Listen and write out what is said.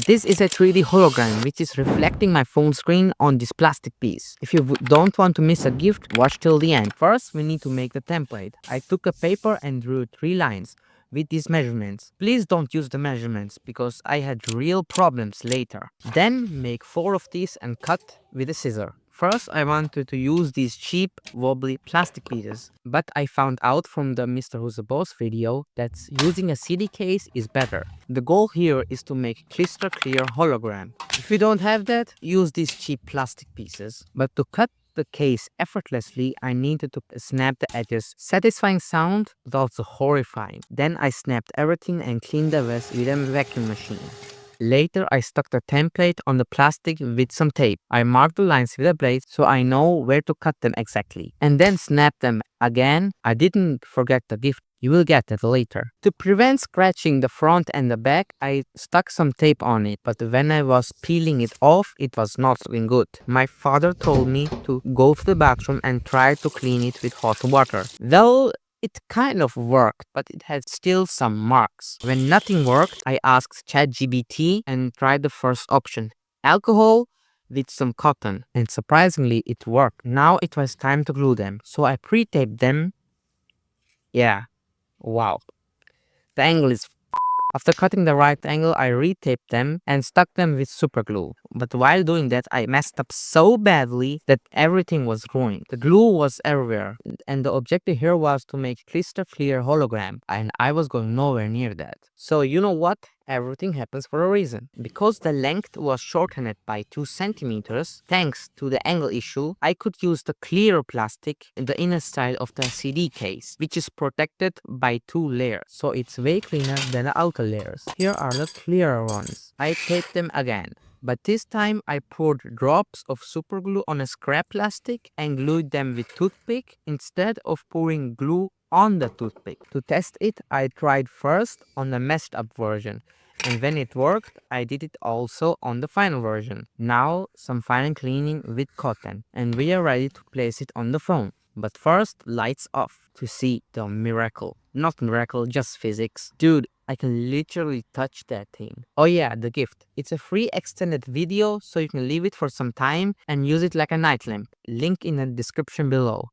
This is a 3D hologram which is reflecting my phone screen on this plastic piece. If you don't want to miss a gift, watch till the end. First, we need to make the template. I took a paper and drew 3 lines with these measurements. Please don't use the measurements because I had real problems later. Then make 4 of these and cut with a scissor. First, I wanted to use these cheap, wobbly plastic pieces, but I found out from the Mr. Who's the Boss video that using a CD case is better. The goal here is to make crystal clear hologram. If you don't have that, use these cheap plastic pieces. But to cut the case effortlessly, I needed to snap the edges. Satisfying sound, but also horrifying. Then I snapped everything and cleaned the rest with a vacuum machine. Later, I stuck the template on the plastic with some tape. I marked the lines with a blade so I know where to cut them exactly. And then snap them again. I didn't forget the gift. You will get that later. To prevent scratching the front and the back, I stuck some tape on it, but when I was peeling it off, it was not looking good. My father told me to go to the bathroom and try to clean it with hot water. Well, it kind of worked, but it had still some marks. When nothing worked, I asked ChatGPT and tried the first option, alcohol with some cotton, and surprisingly it worked. Now it was time to glue them, so I pre-taped them. Yeah, wow. The angle is After cutting the right angle, I retaped them and stuck them with super glue. But while doing that, I messed up so badly that everything was ruined. The glue was everywhere, and the objective here was to make crystal clear hologram, and I was going nowhere near that. So you know what? Everything happens for a reason. Because the length was shortened by 2 centimeters, thanks to the angle issue, I could use the clear plastic in the inner side of the CD case, which is protected by 2 layers, so it's way cleaner than the outer layers. Here are the clearer ones. I taped them again. But this time I poured drops of super glue on a scrap plastic and glued them with toothpick instead of pouring glue on the toothpick. To test it, I tried first on the messed up version. And when it worked, I did it also on the final version. Now, some final cleaning with cotton, and we are ready to place it on the phone. But first, lights off to see the miracle. Not miracle, just physics. Dude, I can literally touch that thing. Oh yeah, the gift. It's a free extended video, so you can leave it for some time and use it like a night lamp. Link in the description below.